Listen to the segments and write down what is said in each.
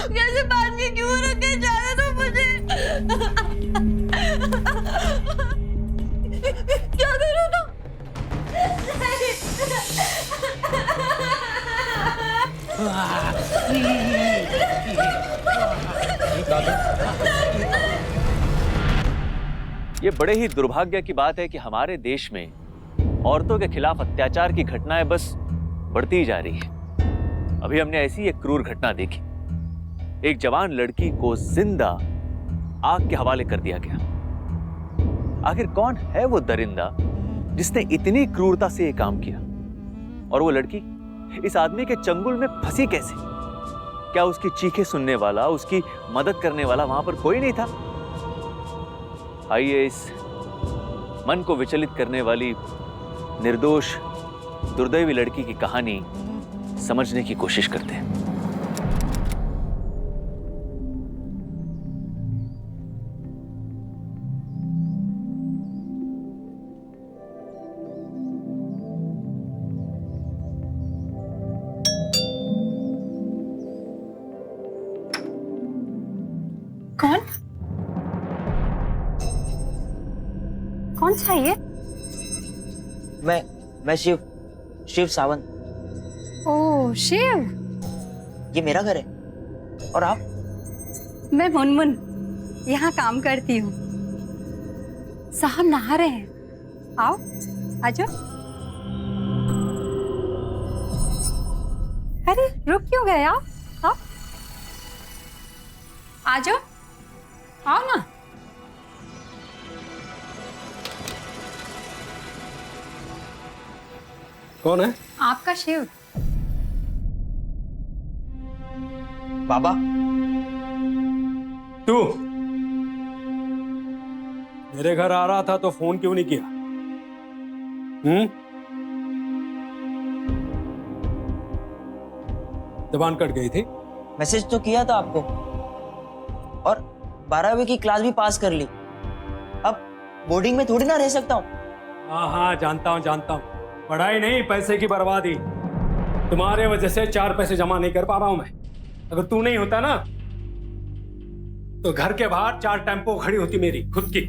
कैसे बात के क्यों रखे जाने दो मुझे। क्या करूँ तुम? ये बड़े ही दुर्भाग्य की बात है कि हमारे देश में औरतों के खिलाफ अत्याचार की घटनाएं बस बढ़ती ही जा रही है। अभी हमने ऐसी एक क्रूर घटना देखी। एक जवान लड़की को जिंदा आग के हवाले कर दिया गया। आखिर कौन है वो दरिंदा जिसने इतनी क्रूरता से ये काम किया? और वो लड़की इस आदमी के चंगुल में फंसी कैसे? क्या उसकी चीखें सुनने वाला, उसकी मदद करने वाला वहां पर कोई नहीं था? आइए इस मन को विचलित करने वाली निर्दोष दुर्दैवी लड़की की कहानी समझने की कोशिश करते हैं। कौन? कौन सा ये? मैं शिव सावंत। ओह शिव, ये मेरा घर है। और आप? मैं मुनमुन, यहाँ काम करती हूँ। साहब नहा रहे हैं, आओ आजाओ। अरे रुक क्यों गए आप? आओ आजाओ, आओ ना। कौन है? आपका शिव। बाबा, तू मेरे घर आ रहा था तो फोन क्यों नहीं किया? जबान कट गई थी। मैसेज तो किया था आपको, और 12वीं की क्लास भी पास कर ली। अब बोर्डिंग में थोड़ी ना रह सकता हूँ। हाँ जानता हूँ। पढ़ाई नहीं, पैसे की बर्बादी। तुम्हारे वजह से 4 पैसे जमा नहीं कर पा रहा हूं मैं। अगर तू नहीं होता ना तो घर के बाहर 4 टेम्पो खड़ी होती मेरी खुद की।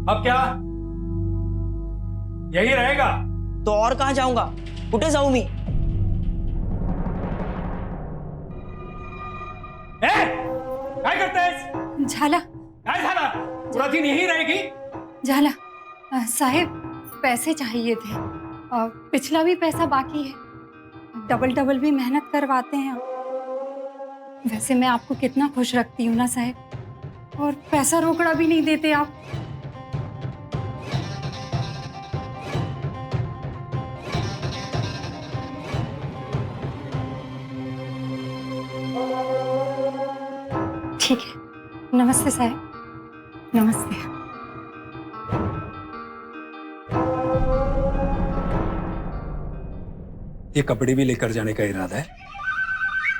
अब क्या यही रहेगा? तो और कहाँ जाऊंगा? कुठे जाऊं मी? क्या करते हैं? झाला क्या झाला? पूरा दिन यही रहेगी? झाला साहिब, पैसे चाहिए थे। पिछला भी पैसा बाकी है। डबल भी मेहनत करवाते हैं। वैसे मैं आपको कितना खुश रखती हूँ ना साहिब, और पैसा रोकड़ा भी नहीं देते आप। ठीक है, नमस्ते साहिब, नमस्ते। ये कपड़े भी लेकर जाने का इरादा है?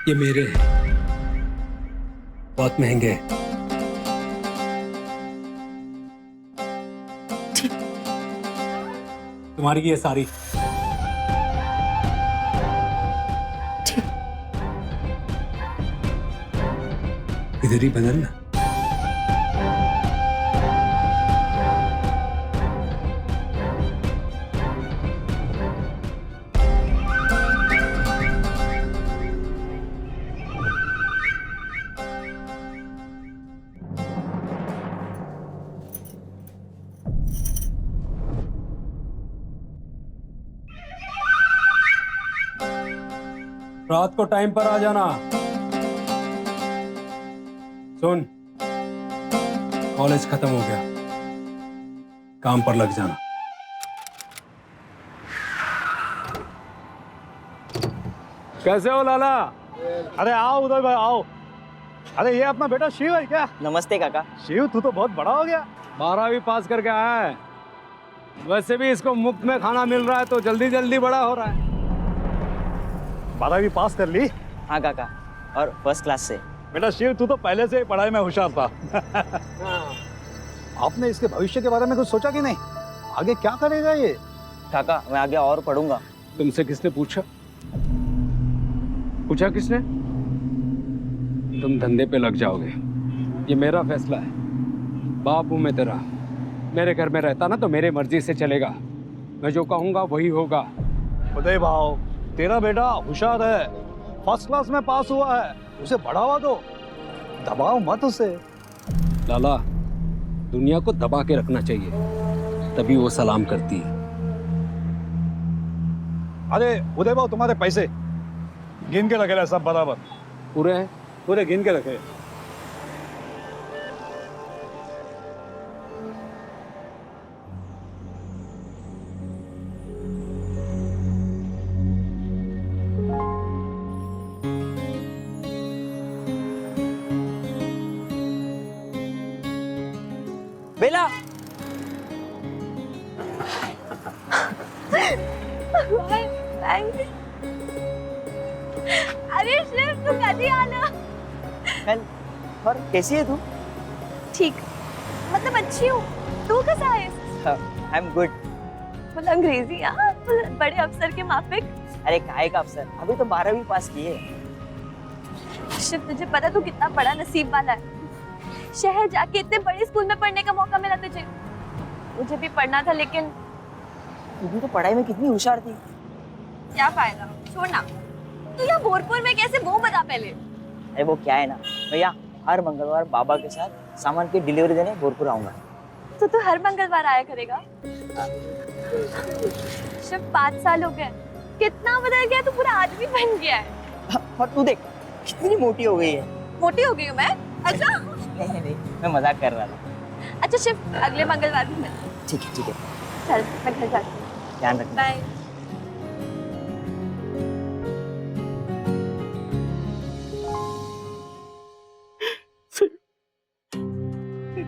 ये मेरे हैं, बहुत महंगे हैं। ठीक। तुम्हारी ये सारी? ठीक। इधर ही बदलना। रात को टाइम पर आ जाना। सुन, कॉलेज खत्म हो गया, काम पर लग जाना। कैसे हो लाला? अरे आओ उदय भाई आओ। अरे ये अपना बेटा शिव है क्या? नमस्ते काका। शिव तू तो बहुत बड़ा हो गया। 12वीं पास करके आया है। वैसे भी इसको मुफ्त में खाना मिल रहा है तो जल्दी जल्दी बड़ा हो रहा है। 12वीं पास कर ली? हाँ काका, और फर्स्ट क्लास से। बेटा शिव तू तो पहले से ही पढ़ाई में होशियार था। आपने इसके भविष्य के बारे में कुछ सोचा कि नहीं? आगे क्या करेगा ये? काका मैं आगे और पढ़ूंगा। तुमसे किसने पूछा? पूछा किसने? तुम धंधे पे लग जाओगे, ये मेरा फैसला है। बाप हूं मैं तेरा, मेरे घर में रहता ना तो मेरे मर्जी से चलेगा, मैं जो कहूंगा वही होगा। उदय भाव, तेरा बेटा होशियार है, फर्स्ट क्लास में पास हुआ है, उसे बढ़ावा दो, दबाओ मत उसे। लाला, दुनिया को दबा के रखना चाहिए, तभी वो सलाम करती है। अरे उदय भाव, तुम्हारे पैसे गिन के रखे सब बराबर? पूरे हैं? पूरे गिन के रखे। बेला, अरे शिव, तू कधी आला? और कैसी है तू? ठीक, मतलब अच्छी हूँ। तू कैसा है? I am good. मतलब अंग्रेजी, हाँ, बड़े अफसर के माफिक। अरे काहे का अफसर, अभी तो 12वीं पास की है। शिव, तुझे पता तू कितना बड़ा नसीब वाला है। शहर जाके इतने बड़े स्कूल में पढ़ने का मौका मिला तुझे। मुझे भी पढ़ना था, लेकिन तू भी तो पढ़ाई में कितनी होशियार थी। क्या फायदा, छोड़ ना। तू यहाँ भोरपुर में कैसे, वो बता पहले। अरे वो क्या है ना, मैं यहाँ हर मंगलवार बाबा के साथ सामान की डिलीवरी देने भोरपुर आऊंगा। तो तू हर मंगलवार आया करेगा? शिव, 5 साल हो गए, कितना बदल गया, तू पूरा आदमी बन गया है। और तू देख कितनी मोटी हो गई है। मोटी हो गई हूँ मैं? अच्छा नहीं, मैं मजाक कर रहा था। अच्छा शिव, अगले मंगलवार भी मिल। ठीक है ठीक है, चल मैं घर जाती हूँ। ध्यान रखना। बाय।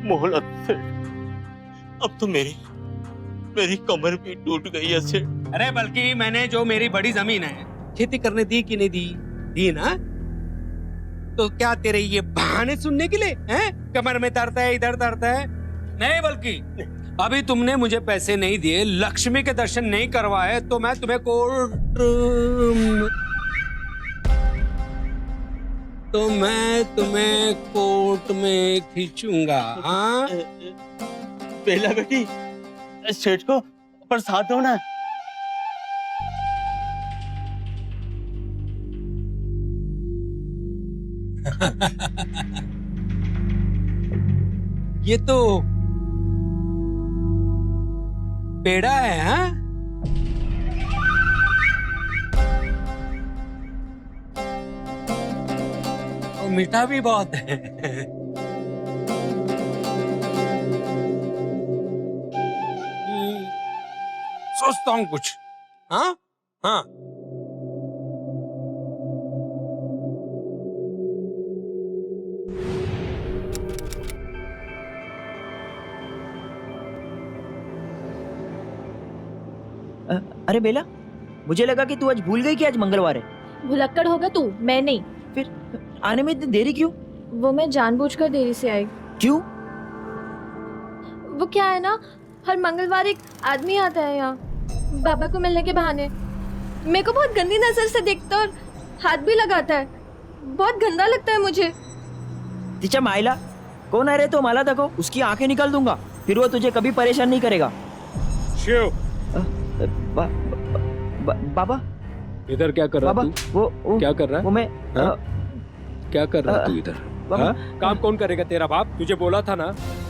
मोहलत से अब तो मेरी कमर भी टूट गई है सेठ। अरे बल्कि मैंने जो मेरी बड़ी जमीन है खेती करने दी कि नहीं दी? दी ना? तो क्या तेरे ये बहाने सुनने के लिए हैं? कमर में दर्द है, इधर दर्द है? नहीं, बल्कि अभी तुमने मुझे पैसे नहीं दिए, लक्ष्मी के दर्शन नहीं करवाए, तो मैं तुम्हें कोर्ट में खींचूंगा। हाँ, बेला बेटी, सेठ को प्रसाद दो ना। ये तो पेड़ा है। हाँ, और मीठा भी बहुत है। सोचता हूँ कुछ। हाँ हाँ, अरे बेला, मुझे लगा कि तू आज भूल गई कि आज मंगलवार है। भुलक्कड़ होगा तू, मैं नहीं। फिर आने में इतनी देरी क्यों? वो मैं जानबूझकर देरी से आई। क्यों? वो क्या है ना, हर मंगलवार एक आदमी आता है यहाँ बाबा को मिलने के बहाने। मेरे को बहुत गंदी नजर से देखता और हाथ भी लगाता है। बहुत गंदा लगता है मुझे। तिच्या मायला, कौन है रे तो? माला तको, उसकी आंखें निकाल दूंगा, फिर वो तुझे कभी परेशान नहीं करेगा। शिव, बाबा इधर क्या कर रहा बाबा, तू? वो क्या कर रहा है? वो मैं क्या कर रहा है तू इधर? बाबा, हाँ? काम कौन करेगा? तेरा बाप। तुझे बोला था ना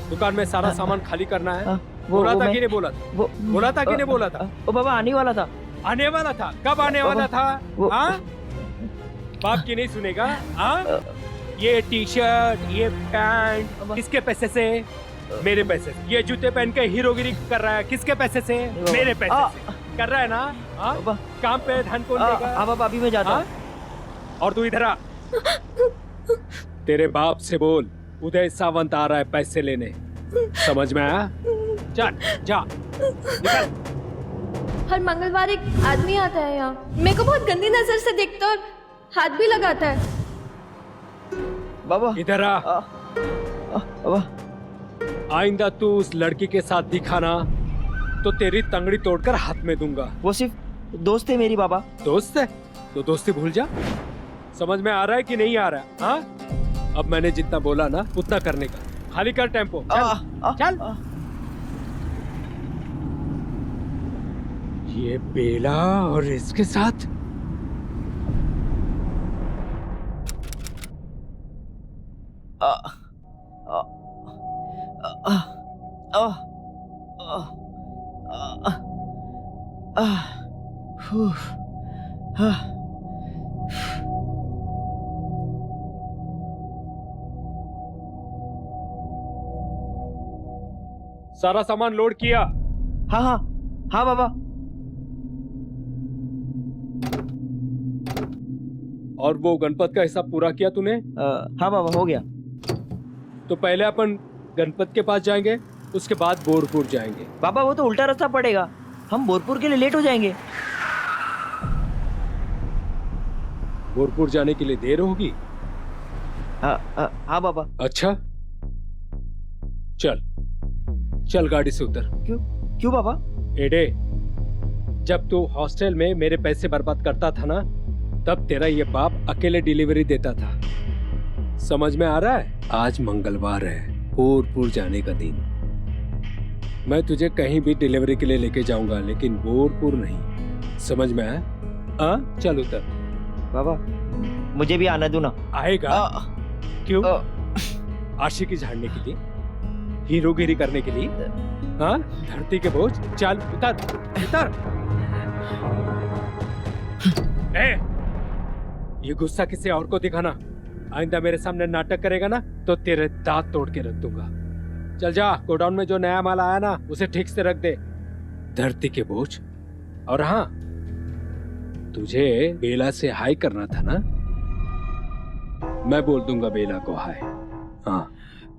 दुकान में सारा सामान खाली करना है। बोला था कि नहीं बोला था? बोला था कि नहीं बोला था? वो बाबा आने वाला था। आने वाला था? कब आने वाला था? हाँ, बाप की नहीं सुनेगा? हाँ, ये टी शर्ट, ये पैंट किसके पैसे से? मेरे पैसे से। ये जूते पहन के हीरोगिरी कर रहा है, किसके पैसे से? मेरे पैसे से कर रहा है ना? हाँ, काम पे ध्यान कौन देगा? हाँ बाबा, अभी मैं जाता हूँ। और तू इधर आ। तेरे बाप से बोल, उदय सावंत आ रहा है पैसे लेने। समझ में आया? चल जा, निकल। हर मंगलवार एक आदमी आता है यहाँ। मेरे को बहुत गंदी नजर से देखता और हाथ भी लगाता है। बाबा इधर आ। बाबा, आइंदा तू उस लड़की के साथ दिखाना तो तेरी तंगड़ी तोड़कर हाथ में दूंगा। वो सिर्फ दोस्त है मेरी बाबा। दोस्त है तो दोस्ती भूल जा। समझ में आ रहा है कि नहीं आ रहा है? हाँ, अब मैंने जितना बोला ना उतना करने का। खाली कर टेम्पो। चल, चल। ये बेला और इसके साथ आ, आ, आ, आ, आ, आ, आ, फू, आ, सारा सामान लोड किया? हाँ हाँ हाँ बाबा। और वो गणपत का हिसाब पूरा किया तूने? हाँ बाबा, हो गया। तो पहले अपन गणपत के पास जाएंगे, उसके बाद बोरपुर जाएंगे। बाबा वो तो उल्टा रास्ता पड़ेगा, हम बोरपुर के लिए लेट हो जाएंगे। बोरपुर जाने के लिए देर होगी? हाँ बाबा। अच्छा, चल चल गाड़ी से उतर। क्यों क्यों बाबा? एडे, जब तू हॉस्टल में मेरे पैसे बर्बाद करता था ना, तब तेरा ये बाप अकेले डिलीवरी देता था। समझ में आ रहा है? आज मंगलवार है, बोरपुर जाने का दिन। मैं तुझे कहीं भी डिलीवरी के लिए लेके जाऊंगा, लेकिन बोरपुर नहीं। समझ में आया? हाँ, चल उतर। बाबा मुझे भी आना दो ना। आएगा? क्यों? आशिकी झाड़ने के लिए? हीरोगिरी करने के लिए? हाँ, धरती के बोझ। चल उतर उतर। ए, ये गुस्सा किसी और को दिखाना। आइंदा मेरे सामने नाटक करेगा ना तो तेरे दांत तोड़ के रख दूंगा। चल जा, गोडाउन में जो नया माल आया ना उसे ठीक से रख दे। धरती के बोझ। और हाँ, तुझे बेला से हाय करना था ना, मैं बोल दूंगा बेला को हाय। हाँ,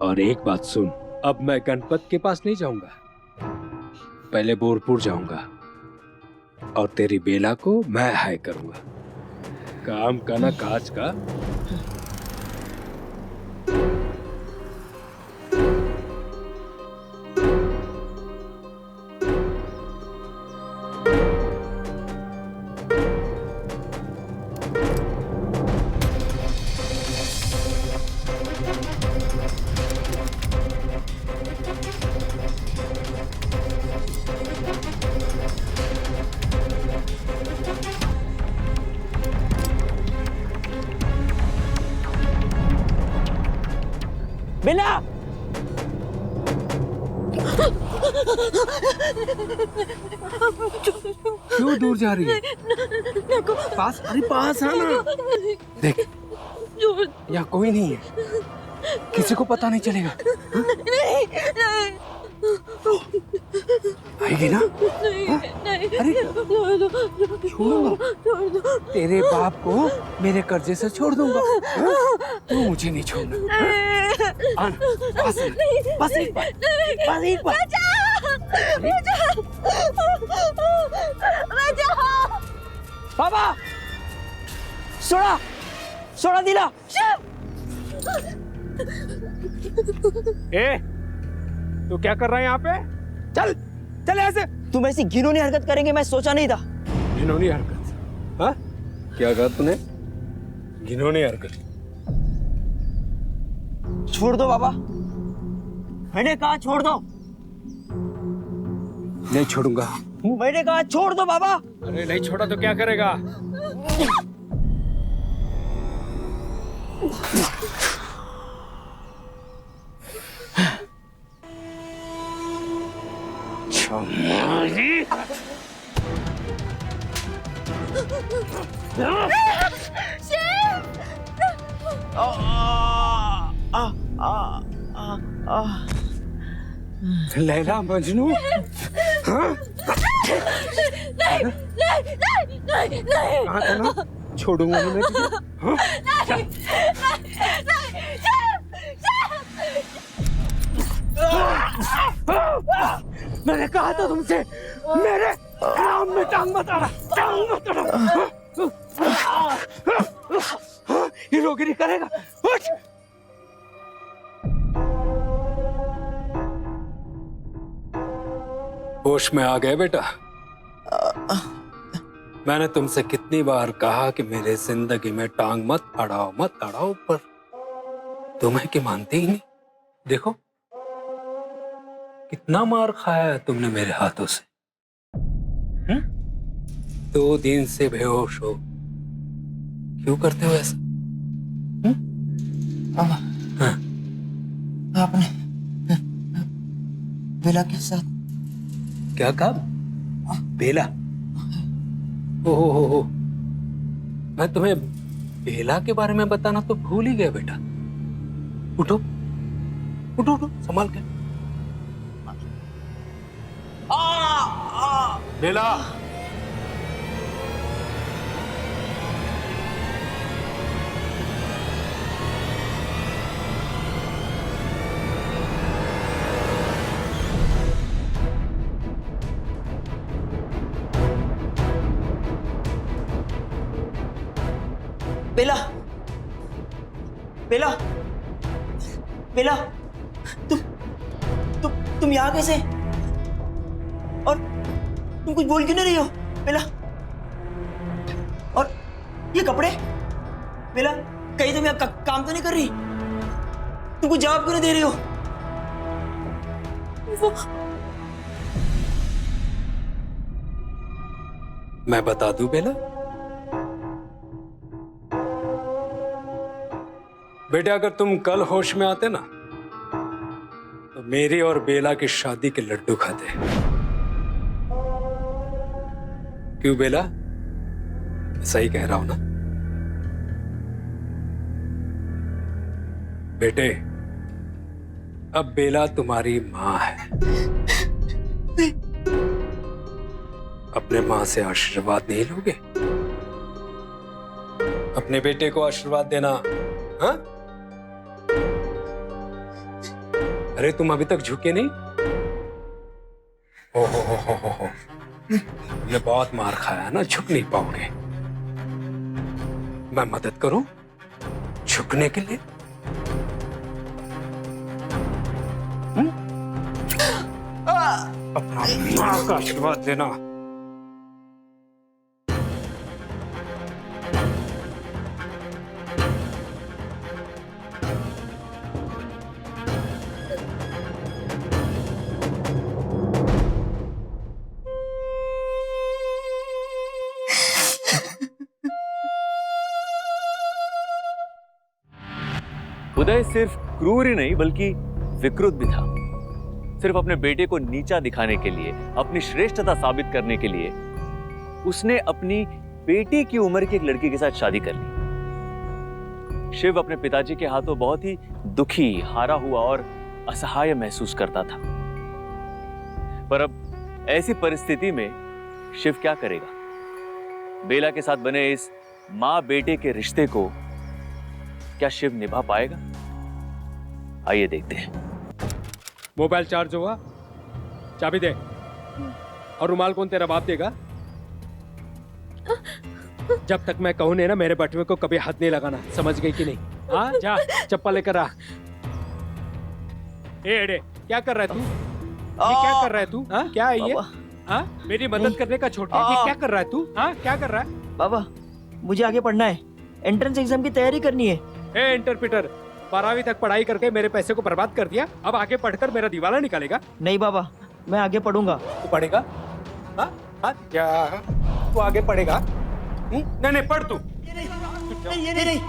और एक बात सुन, अब मैं गणपत के पास नहीं जाऊंगा, पहले बोरपुर जाऊंगा और तेरी बेला को मैं हाय करूंगा। काम का ना काज का। बेला! क्यों दूर जा रही है? पास, अरे पास आना। देख, यहाँ कोई नहीं है, किसी को पता नहीं चलेगा। आएगी ना? अरे छोड़ूंगा तेरे बाप को, मेरे कर्जे से छोड़ दूंगा। तू मुझे नहीं छोड़ना। आना, बस एक बार, बस एक बार। बाबा सोडा सोडा दिला। ए, तू क्या कर रहा है यहाँ पे? चल चल ऐसे। तुम ऐसी घिनौनी हरकत करेंगे मैं सोचा नहीं था। घिनौनी हरकत? हाँ, क्या कहा तूने? घिनौनी हरकत? छोड़ दो बाबा, मैंने कहा छोड़ दो। नहीं छोड़ूंगा। मैंने कहा छोड़ दो बाबा। अरे नहीं छोड़ा तो क्या करेगा? लैला मजनू? हाँ? कहाँ था ना? छोड़ूंगा नहीं मैं तुझे। हाँ? मैंने कहा था तुमसे, मेरे काम में टांग मत आना, टांग मत आना। हीरोगिरी करेगा? उठ! होश में आ गए बेटा? मैंने तुमसे कितनी बार कहा कि मेरे जिंदगी में टांग मत अड़ाओ, पर तुम्हें कि मानते ही नहीं। देखो कितना मार खाया है तुमने मेरे हाथों से। 2 दिन से बेहोश हो, क्यों करते हो ऐसा? पापा, हाँ? आपने बेला के साथ क्या कहा? बेला? हो मैं तुम्हें बेला के बारे में बताना तो भूल ही गया बेटा। उठो उठो उठो, संभाल के। बेला, बेला, बेला, बेला, तुम यहाँ कैसे? और तुम कुछ बोल क्यों नहीं रही हो बेला? और ये कपड़े बेला, कहीं तुम यहाँ काम तो नहीं कर रही? तुम कुछ जवाब क्यों नहीं दे रही हो? वो मैं बता दूं बेला? बेटा अगर तुम कल होश में आते ना तो मेरी और बेला की शादी के लड्डू खाते। क्यों बेला, सही कह रहा हूं ना? बेटे अब बेला तुम्हारी मां है। अपने मां से आशीर्वाद नहीं लोगे? अपने बेटे को आशीर्वाद देना। हाँ? अरे तुम अभी तक झुके नहीं? हो तुमने बहुत मार खाया है ना, झुक नहीं पाओगे। मैं मदद करूं झुकने के लिए? अपना मां का आशीर्वाद देना। उदय सिर्फ क्रूर ही नहीं बल्कि विकृत भी था। सिर्फ अपने बेटे को नीचा दिखाने के लिए, अपनी श्रेष्ठता साबित करने के लिए उसने अपनी बेटी की उम्र की एक लड़की के साथ शादी कर ली। शिव अपने पिताजी के हाथों बहुत ही दुखी, हारा हुआ और असहाय महसूस करता था। पर अब ऐसी परिस्थिति में शिव क्या करेगा? बेला के साथ बने इस मां बेटे के रिश्ते को क्या शिव निभा पाएगा? आइए देखते हैं। मोबाइल चार्ज हुआ? चाबी दे। और रुमाल कौन तेरा बाप देगा? जब तक मैं कहूं नहीं ना, मेरे बटुए को कभी हाथ नहीं लगाना, समझ गई कि नहीं? हाँ जा चप्पल लेकर आ। एड़े क्या कर रहा है तू? ये क्या कर रहा है तू? हाँ क्या है ये? हाँ मेरी मदद करने का छोड़ दिया, ये क्या कर रहा है तू? हाँ क्या कर रहा है? बाबा मुझे आगे पढ़ना है, एंट्रेंस एग्जाम की तैयारी करनी है। ए इंटरप्रेटर, 12वीं तक पढ़ाई करके मेरे पैसे को बर्बाद कर दिया, अब आगे पढ़कर मेरा दिवाला निकालेगा? नहीं बाबा, मैं आगे पढ़ूंगा। तू पढ़ेगा? हाँ हाँ क्या तू आगे पढ़ेगा? नहीं नहीं पढ़ तू। नहीं।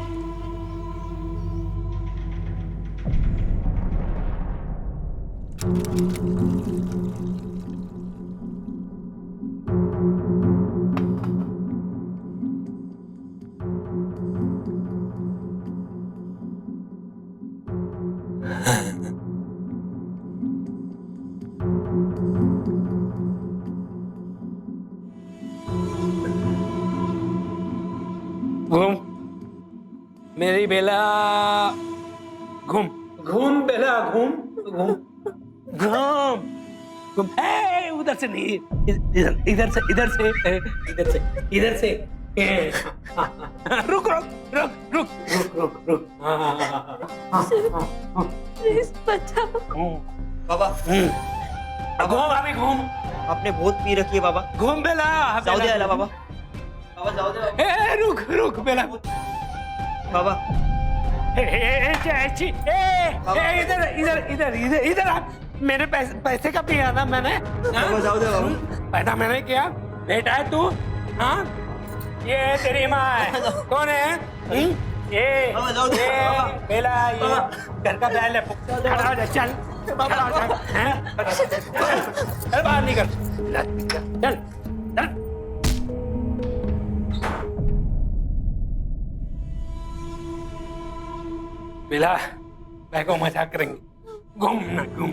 घूम मेरी बेला, घूम घूम बेला, घूम घूम घूम घूम। उधर से नहीं, इधर से इधर से इधर से इधर से। रुक रुक रुक रुक रुक रुक रुक। प्लीज बचाओ। बाबा घूम अभी घूम आपने बहुत पी रखी है बाबा। घूम बेला जाओ दे आला बाबा। बाबा जाओ दे बाबा। ए रुक रुक बेला बाबा चाची इधर इधर इधर इधर इधर आ। मेरे पैसे का पिया था मैंने। बाबा जाओ दे बाबा। पैदा मैंने किया। बेटा है तू? हाँ ये तेरी माँ है। कौन है? ये बाबा जाओ दे बाबा। बेला ये घर का बैल है। खड़ा हो जा चल। खड़ा हो जा। हैं? चल बाहर निकल। चल चल। बेला बैगो मजाक करेंगे। घूम ना घूम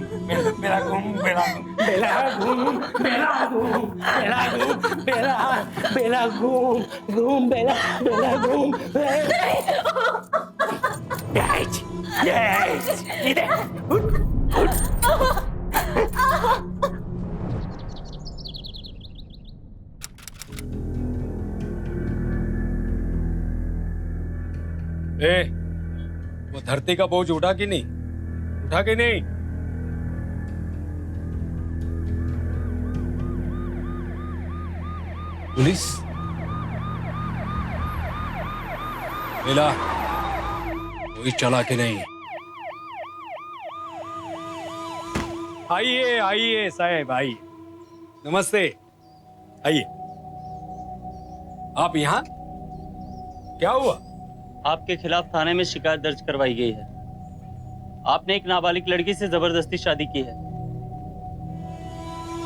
बेला घूम बेला बेला घूम बेला घूम बेला घूम बेला बेला घूम घूम बेला बेला घूम यस यस इधर उठ उठ ए वो धरती का बोझ उठा कि नहीं? उठा कि नहीं? पुलिस मिला कोई चला कि नहीं? आइए आइए साहब आइए। नमस्ते आइए। आप यहाँ क्या हुआ? आपके खिलाफ थाने में शिकायत दर्ज करवाई गई है। आपने एक नाबालिग लड़की से जबरदस्ती शादी की है।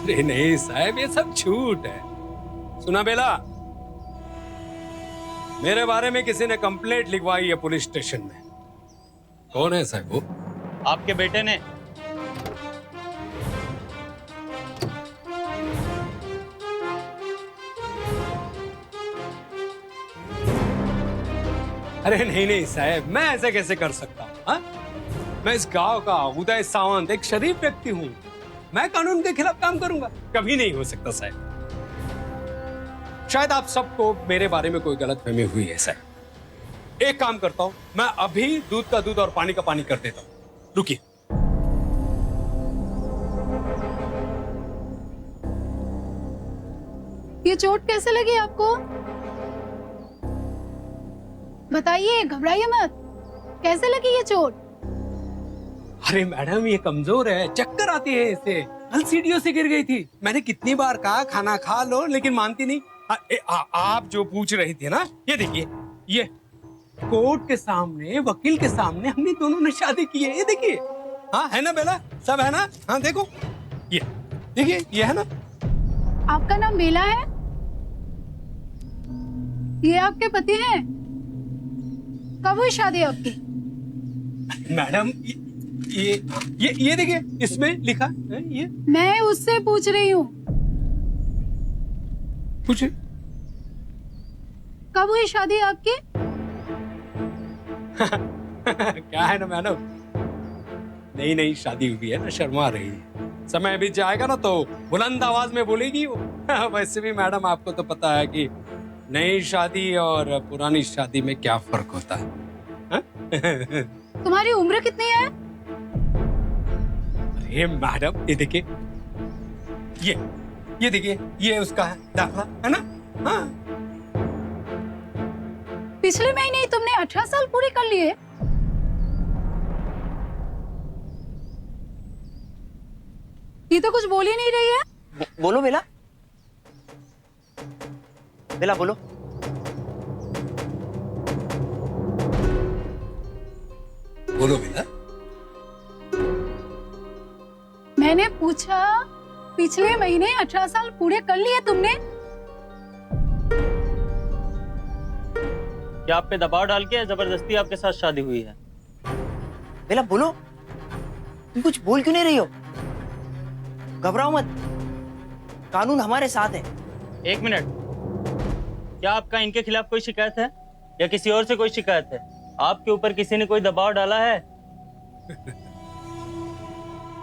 अरे नहीं साहब ये सब झूठ है। सुना बेला, मेरे बारे में किसी ने कंप्लेंट लिखवाई है पुलिस स्टेशन में। कौन है साहब वो? आपके बेटे ने। अरे नहीं नहीं साहब मैं ऐसे कैसे कर सकता हूँ? हाँ? मैं इस गांव का उदय सावंत एक शरीफ व्यक्ति हूँ। मैं कानून के खिलाफ काम करूंगा? कभी नहीं हो सकता साहब। शायद आप सबको मेरे बारे में कोई गलतफहमी हुई है साहब। एक काम करता हूं, मैं अभी दूध का दूध और पानी का पानी कर देता हूं। रुकिए। ये चोट कैसे लगी आपको? बताइए, घबराइए मत। कैसे लगी ये चोट? अरे मैडम ये कमजोर है, चक्कर आती है इसे। कल सीढ़ियों से गिर गई थी। मैंने कितनी बार कहा खाना खा लो लेकिन मानती नहीं। आप जो पूछ रही थी ना, ये देखिए, ये कोर्ट के सामने वकील के सामने हमने दोनों ने शादी की है। ये देखिए, हाँ है ना बेला, सब है ना? हाँ देखो, ये देखिए, ये है ना। आपका नाम बेला है? ये आपके पति हैं? कब हुई शादी आपकी? मैडम ये देखिए, इसमें लिखा है ये। मैं उससे पूछ रही हूँ, पूछे कब हुई शादी आपकी? क्या है ना मैडम, नई नई शादी हुई है ना, शर्मा रही है। समय भी जाएगा ना तो बुलंद आवाज में बोलेगी वो। वैसे भी मैडम आपको तो पता है कि नई शादी और पुरानी शादी में क्या फर्क होता है। हा? तुम्हारी उम्र कितनी है? अरे मैडम ये देखिए, ये देखिए, ये उसका है दाखला, है ना? हाँ। पिछले महीने ही तुमने 18 साल पूरे कर लिए। ये तो कुछ बोल ही नहीं रही है। बोलो बेला। बेला बोलो। बोलो बेला। मैंने पूछा, पिछले महीने 18 साल पूरे कर लिए तुमने? क्या आप पे दबाव डाल के जबरदस्ती आपके साथ शादी हुई है? बेला बोलो, तुम कुछ बोल क्यों नहीं रही हो? घबराओ मत, कानून हमारे साथ है। एक मिनट, क्या आपका इनके खिलाफ कोई शिकायत है या किसी और से कोई शिकायत है? आपके ऊपर किसी ने कोई दबाव डाला है?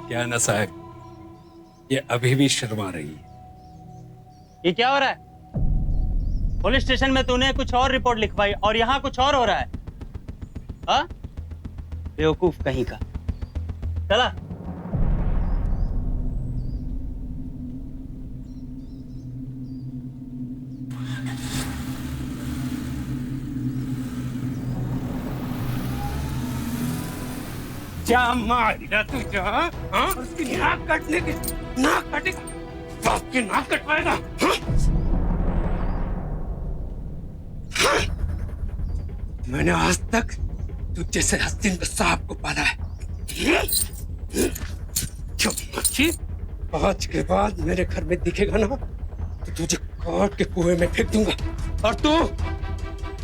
क्या ना साहब, ये अभी भी शर्मा रही है। ये क्या हो रहा है? पुलिस स्टेशन में तूने कुछ और रिपोर्ट लिखवाई और यहाँ कुछ और हो रहा है। हाँ? बेवकूफ कहीं का। चला। जा मारिया तुझा, हाँ? उसकी नाक काटने की, नाक काटेगा, बाप की नाक कटवाएगा, हाँ? हाँ? मैंने आज तक तुझ जैसे हस्तीन का सांप को पाला है। जो मच्छी आज के बाद मेरे घर में दिखेगा ना, तो तुझे काट के कुएं में फेंक दूंगा, और तू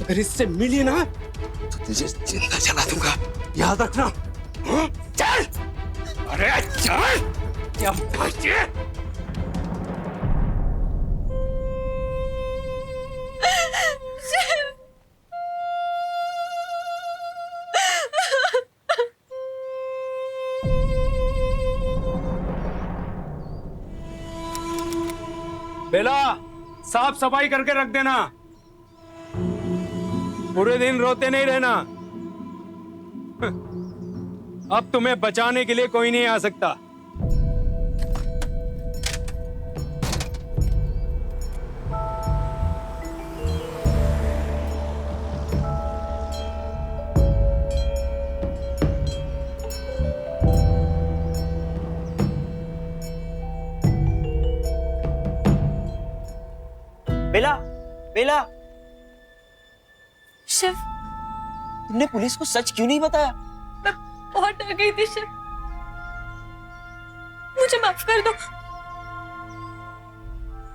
अगर इससे मिली ना तो तुझे जिंदा जला दूंगा, याद रखना। हाँ? चल, अरे चल, क्या बच्चे? बेला, साफ सफाई करके रख देना, पूरे दिन रोते नहीं रहना। अब तुम्हें बचाने के लिए कोई नहीं आ सकता। बेला, बेला, शिव, तुमने पुलिस को सच क्यों नहीं बताया? मैं बहुत डर गई थी शिव, मुझे माफ कर दो।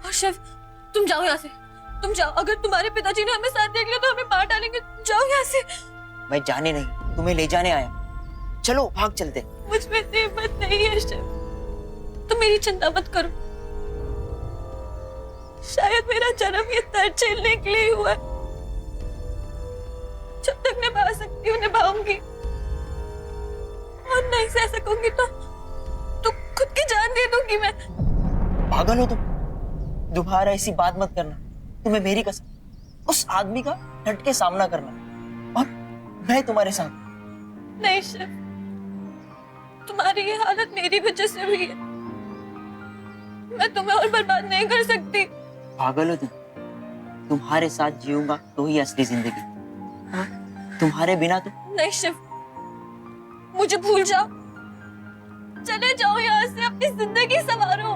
और शिव, तुम जाओ यहाँ से, तुम जाओ। अगर तुम्हारे पिताजी ने हमें साथ देख लिया तो हमें मार डालेंगे। जाओ यहाँ से। मैं जाने नहीं, तुम्हें ले जाने आया। चलो भाग चलते। मुझ में हिम्मत नहीं है शिव, तुम मेरी चिंता मत करो। शायद मेरा जन्म ये दर्द झेलने के लिए हुआ है। जब तक निभा सकती हूँ निभाऊंगी, और नहीं सह सकूंगी तो खुद की जान दे दूंगी मैं। पागल हो तुम, दोबारा ऐसी बात मत करना। तुम्हें मेरी कसम, उस आदमी का डट के सामना करना, और मैं तुम्हारे साथ। नहीं शिव, तुम्हारी ये हालत मेरी वजह से हुई है। मैं तुम्हें और बर्बाद नहीं कर सकती। पागल हो तुम, तुम्हारे साथ जीऊंगा तो ही असली जिंदगी। हाँ? तुम्हारे बिना तो नहीं शिव, मुझे भूल जाओ, चले जाओ यहाँ से, अपनी जिंदगी संवारो।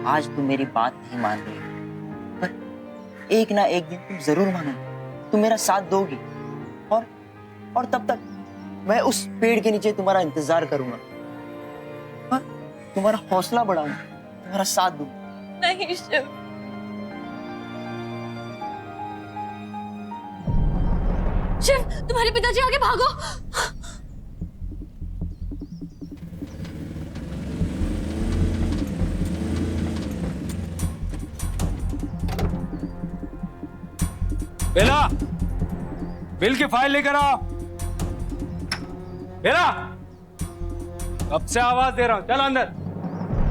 आज तुम मेरी बात नहीं मान रही, पर एक ना एक दिन तुम जरूर मानोगे। तुम मेरा साथ दोगी, और तब तक मैं उस पेड़ के नीचे तुम्हारा इंतजार करूंगा, और तुम्हारा हौसला बढ़ाऊंगा, तुम्हारा साथ दूंगा। नहीं शिव, शिव, तुम्हारे पिताजी आगे भागो। बेला, बिल की फाइल लेकर आओ। बेला, अब से आवाज दे रहा हूं, चल अंदर।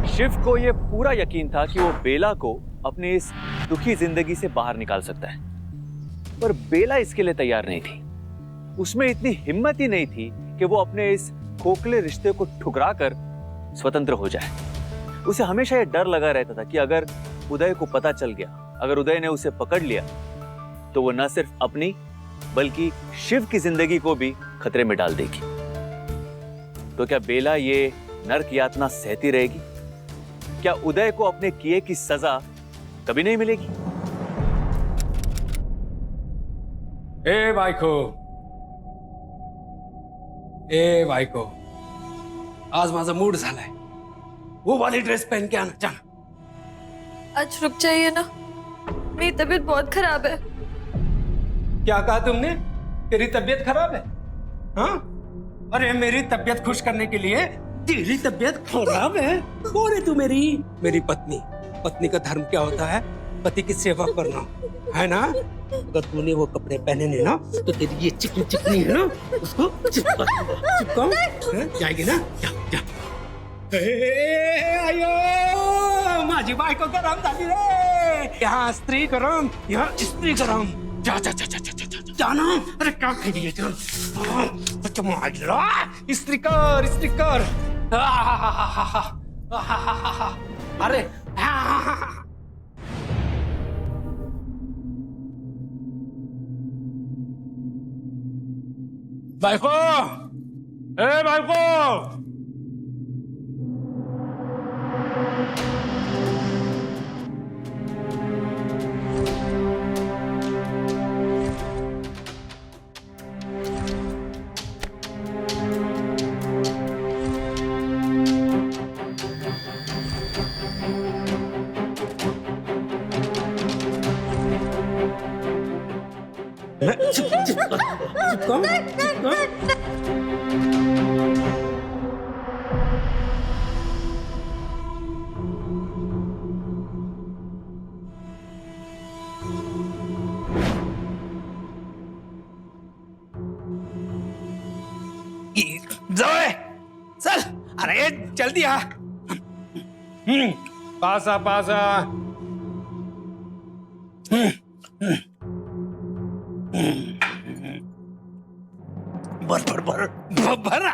शिव को यह पूरा यकीन था कि वो बेला को अपनी इस दुखी जिंदगी से बाहर निकाल सकता है, पर बेला इसके लिए तैयार नहीं थी। उसमें इतनी हिम्मत ही नहीं थी कि वो अपने इस खोखले रिश्ते को ठुकराकर स्वतंत्र हो जाए। उसे हमेशा यह डर लगा रहता था कि अगर उदय को पता चल गया, अगर उदय ने उसे पकड़ लिया, तो वो न सिर्फ अपनी बल्कि शिव की जिंदगी को भी खतरे में डाल देगी। तो क्या बेला ये नरक यातना सहती रहेगी? क्या उदय को अपने किए की सजा कभी नहीं मिलेगी? ए बायको, आज माझा मूड झालाय, वो वाली ड्रेस पहन के आना, जाना। आज रुक जाइए ना, मेरी तबीयत बहुत खराब है। क्या कहा तुमने? तेरी तबीयत खराब है? हाँ? अरे मेरी तबीयत खुश करने के लिए तेरी तबीयत खराब है? कौन है तू? मेरी पत्नी। पत्नी का धर्म क्या होता है? पति की सेवा करना, है ना? अगर तूने वो कपड़े पहने नहीं ना, तो तेरी ये चिकनी है ना, उसको चिपकाऊं, जाएगी ना? जा। आयो, माझी बायको गरम झाली रे। यहाँ स्त्री गरम, यहाँ स्त्री गरम। जा जाना। अरे क्या खेली है जान? स्त्री कर। अरे बायको, ए बाइको, जोए चल, अरे जल्दी आ। पासा पासा। भर भर भर भर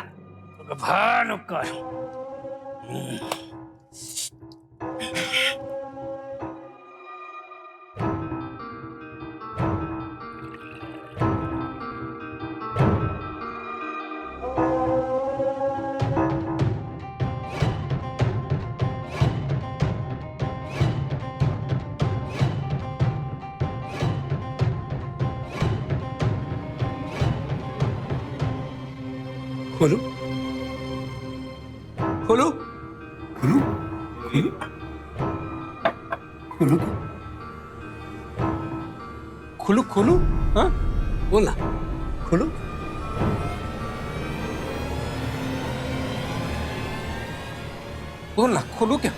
भर कर। खोलो खोलो खोलो खोलो खोलो खोलो खोलो, हाँ बोल ना, खोलो। बोल ना, खोलो क्या?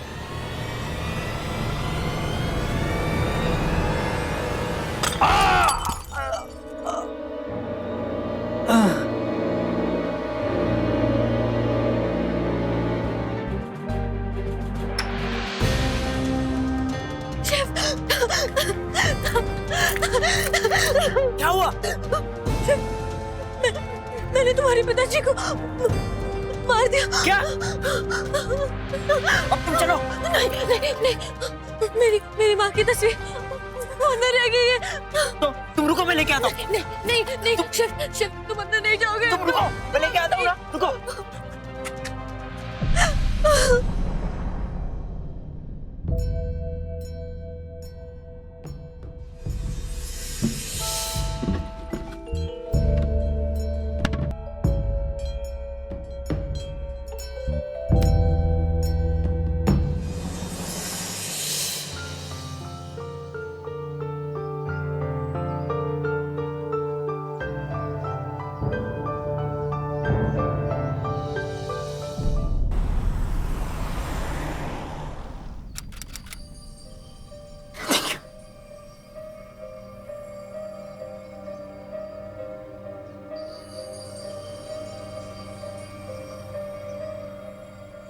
क्या हुआ? मैंने तुम्हारे पिताजी को मार दिया। क्या? अब तुम चलो। नहीं नहीं नहीं, मेरी माँ की तस्वीर अंदर रह गई है। तो तुम रुको, मैं लेके आता हूँ। नहीं नहीं नहीं, शिव तुम अंदर नहीं जाओगे। तुम रुको, मैं लेके आता हूँ ना, रुको।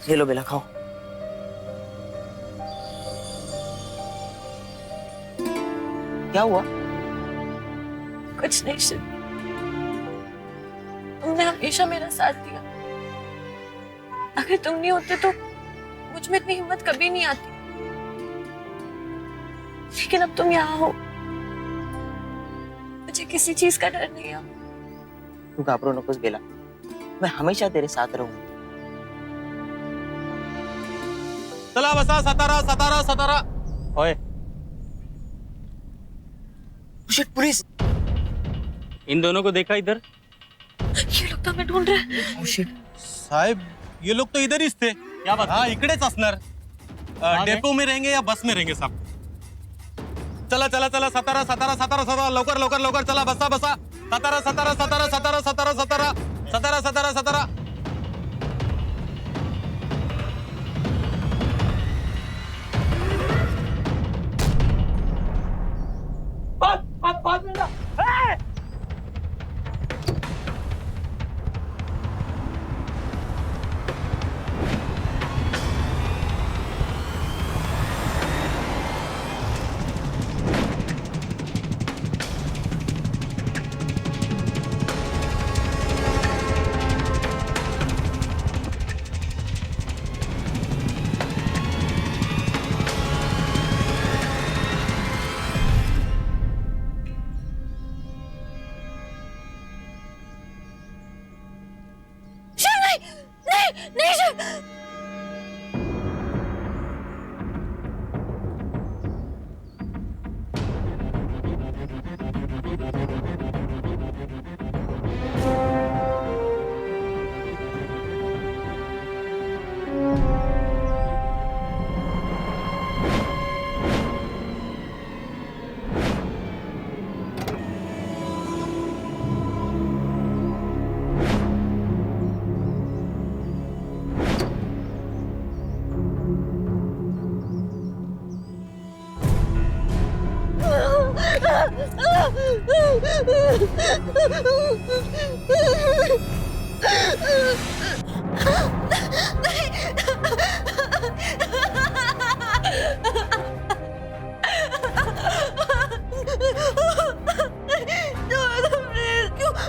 ये लो बेला, खाओ। क्या हुआ? कुछ नहीं शिव, तुमने हमेशा मेरा साथ दिया। अगर तुम नहीं होते तो मुझ में इतनी हिम्मत कभी नहीं आती। लेकिन अब तुम यहाँ हो, मुझे किसी चीज का डर नहीं है। तू घाबरो नकोस बेला, मैं हमेशा तेरे साथ रहूंगा। चला बसा, सतारा सतारा सतारा। ओए, शिट, पुलिस! इन दोनों को देखा इधर? ये लोग तो हमें ढूंढ रहे हैं। Oh shit. साहेब, ये लोग तो इधर ही थे। क्या बात? हाँ, इकडेच असणार। डेपो में रहेंगे या बस में रहेंगे सब? चला चला चला, सतारा सतारा सतारा सतारा, लवकर लवकर लवकर, चला बसा बसा, सतारा सतारा सतारा सतारा सतारा सतारा सतारा सतारा सतारा।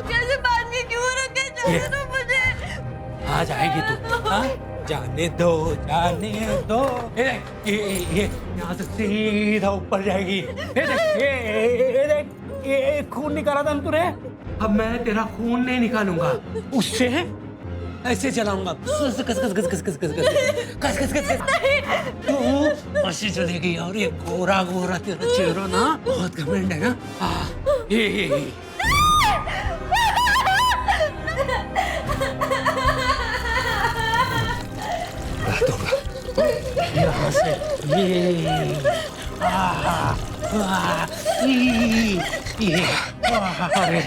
कैसे बांध के क्यों रखे? जाने दो मुझे। आ जाएगी तू, हाँ? जाने दो, जाने दो। ये देख, ये यहाँ से सीधा ऊपर जाएगी। ये देख, ये देख, ये खून निकाला था ना तूने। अब मैं तेरा खून नहीं निकालूंगा, उससे ऐसे चलाऊंगा। कस कस कस कस कस कस कस कस कस कस कस। तू ऐसे चलेगी और ये गोरा गोरा तेरा चेहरा ना बहुत घमंड है ना। हाँ, ये। यहाँ से ये अरे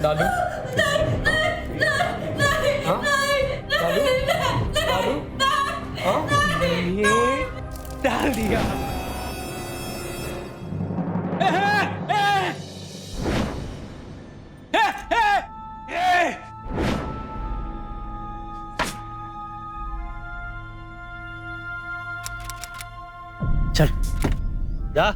डालू हाँ डालू डालू हाँ ये डाल दिया। चल जा।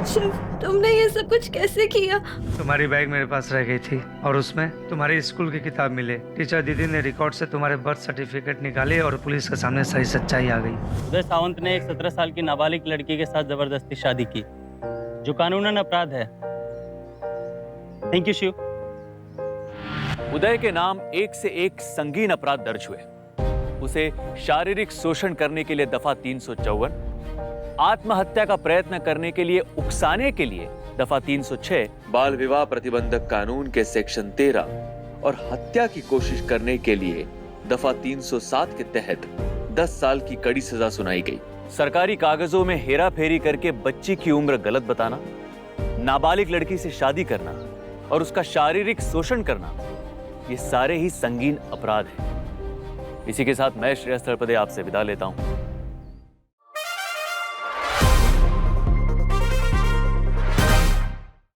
शिव, तुमने ये सब कुछ कैसे किया? तुम्हारी बैग मेरे पास रह गई थी और उसमें तुम्हारी स्कूल की किताब मिले। टीचर दीदी ने रिकॉर्ड से तुम्हारे बर्थ सर्टिफिकेट निकाले और पुलिस के सामने सही सच्चाई आ गई। उदय सावंत ने एक 17 साल की नाबालिग लड़की के साथ जबरदस्ती शादी की, जो कानूनन अपराध है। Thank you Shiv. उदय के नाम एक से एक संगीन अपराध दर्ज हुए। उसे शारीरिक शोषण करने के लिए दफा 354, आत्महत्या का प्रयत्न करने के लिए उकसाने के लिए दफा 306, बाल विवाह प्रतिबंधक कानून के सेक्शन 13 और हत्या की कोशिश करने के लिए दफा 307 के तहत 10 साल की कड़ी सजा सुनाई गई। सरकारी कागजों में हेरा फेरी करके बच्ची की उम्र गलत बताना, नाबालिग लड़की से शादी करना और उसका शारीरिक शोषण करना, ये सारे ही संगीन अपराध हैं। इसी के साथ मैं श्रेयस तलपदे आपसे विदा लेता हूं।